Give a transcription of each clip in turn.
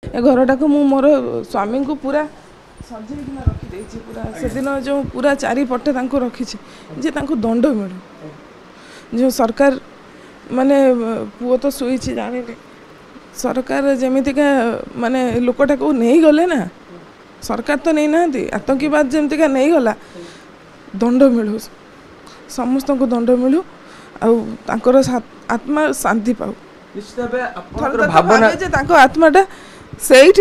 ए घरटा को मु मोर स्वामी को पूरा सजेकिना रखी पूरा से दिन जो पूरा चारिपटे रखी जे दंड मिलू जो सरकार माने पुओ तो शुई जानी सरकार जमीतिका माने लोकटा को नहीं गले ना सरकार तो नहीं ना आतंकवाद जमीतिका नहीं गला दंड मिलू समस्त को दंड मिलू आर आत्मा शांति पाऊ भावना आत्माटा से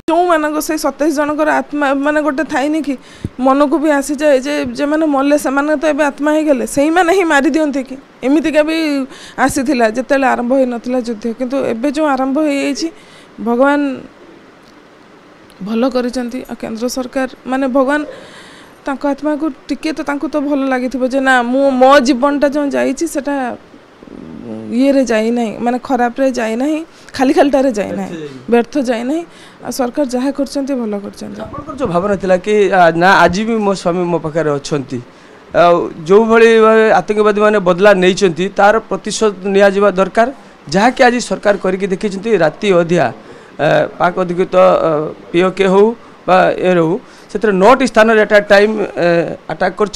जो मान से 27 जनकर आत्मा माने गोटे थाइनि कि मन को भी आसी जाए जे मैंने मल्ले से तो ये आत्मा ही गले से मैंने ही मारी दिखते कि एमतीका भी आसीला जिते आरंभ हो नाला युद्ध किंतु एबे जो आरंभ हो भगवान भल कर केंद्र सरकार माने भगवान तांको आत्मा को टिके तो भल लगी ना मो जीवनटा जो जाटा ये रे जाई नहीं माने खराब रे जाई नहीं खाली खालीटारे जाए ना व्यर्थ जाए ना सरकार जहाँ कर भल कर जो भावना थिला कि ना आज भी मो स्वामी मो पाखे अच्छा जो भली आतंकवादी मैंने बदला नहीं तार प्रतिशोध निया दरकार जहाँकि आज सरकार करके देखी राति अधिया पाक अधिकृत पीओके हो ए रो से 9टी स्थान एट अ टाइम अटैक कर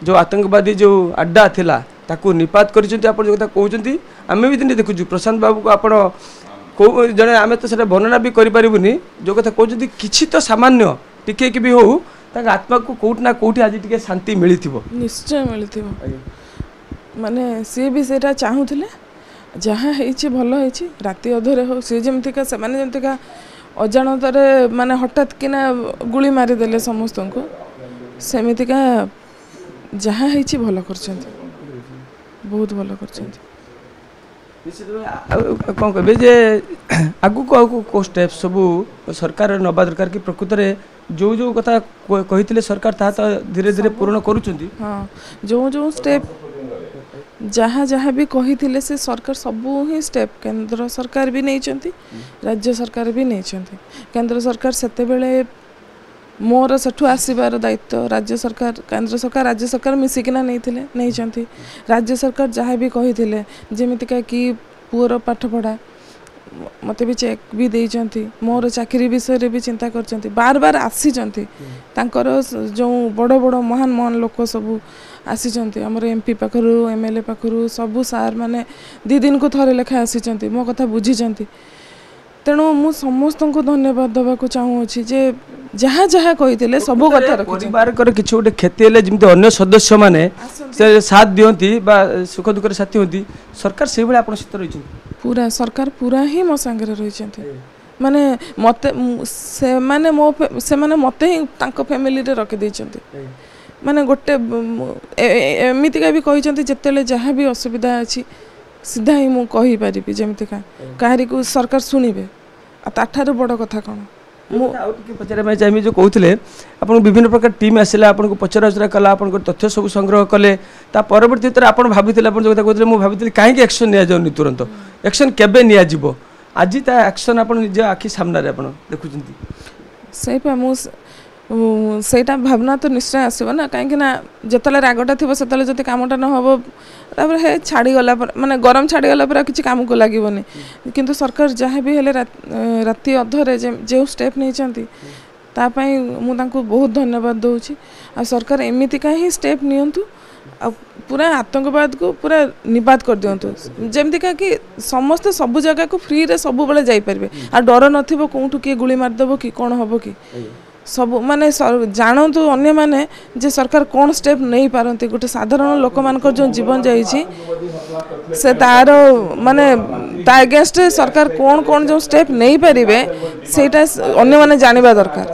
जो आतंकवादी जो अड्डा थिला ताकू निपात कर जो कथा कहते आम भी दिन देखु प्रशांत बाबू को आपण जड़े आम तो से वर्णना भी करें जो कथा कहते कि तो सामान्य टिके कि भी हो आत्मा को कौट ना कौटी आज टे शांति मिली निश्चय मिली माने सी भी से चाहूले जहाँ भल राति अधरे हो सी जमतीका से जमतीका अजाणत माने हठात किना गुली मारिदेले समस्त को सेमितिका जहाँ भल कर बहुत भल कर कौन कहे जे आगु को आगु को स्टेप सब सरकार नबा दरकार कि प्रकृत में जो जो कथा कही सरकार ता तो धीरे धीरे पूर्ण करुँच हाँ जो जो स्टेप जहाँ जहाँ भी कही से सरकार सबू ही स्टेप केंद्र सरकार भी नहीं राज्य सरकार भी नहीं केंद्र सरकार सेतेबेले मोर सेठू आसबार दायित्व राज्य सरकार केंद्र सरकार राज्य सरकार मिसिकिना नहीं राज्य सरकार जहाँ भी कही जमीतिका कि पुअर पाठ पढ़ा मत भी चेक भी देइचंती मोर चाकरी विषय भी चिंता कर बार बार आसी जो बड़ बड़ महान महान लोक सब आसी आमर एमपी पाखरु एमएलए पाखरु सबू सार माने 2 दिन को थरे लेखा आसी मो कथा बुझी तेणु मु समस्त को धन्यवाद देवाक चाहूँगी जे जहाँ जहाँ कही सब कथा परिवार किसी गोटे क्षति है जमी अन्य सदस्य मैंने साथ दिखती सुख दुख साथी होती सरकार से भाई आप सहित रही पूरा सरकार पूरा ही मो सांगे रही माने मते से माने मो से माने मते ही तांको फैमिली रे रखी देइचंती माने गोटे एमितिका भी कही जिते जहाँ भी असुविधा अच्छी सीधा ही मु कही पारिबी जमीतिका कहारी को सरकार शुणवे ताठार बड़ कथा कौन पचारे चाहिए जो कहते आप विभिन्न प्रकार टीम आसला आपको पचरा उचरा कला आप तथ्य सब संग्रह कले परवर्ती आप भाभी जो कथा कहते मुझे भाभी कहीं एक्शन नि जाऊनी तुरंत एक्शन केबे नि जाव आज एक्शन आप निज आखि सामने देखुं सेटा भावना तो निश्चय आसो ना कहीं जिते रागटा थी से जो कमटा न हम हे छाड़ीगला माने गरम छाड़ीगला पर किसी कम को लगभग किंतु सरकार जहाँ भी हेले राति अधरे जो स्टेप नहीं तापाई मुझे बहुत धन्यवाद दूची आ सरकार एमितिका ही स्टेप नियंतु आ पूरा आतंकवाद को पूरा निपात कर दिंतु जमतीका कि समस्ते सब जगह को फ्री रे सब बेले जाइपारे आ डर नथिबो कोठू किए गुली मारदेव कि कौन हम कि सब माने जानतु अन्य माने जे सरकार कौन स्टेप नहीं पारती गोटे साधारण लोक मान जो जीवन जाइए से तार माने ता अगेंस्ट सरकार कौन कौन जो स्टेप नहीं पारे से अन्य माने जानिबा दरकार।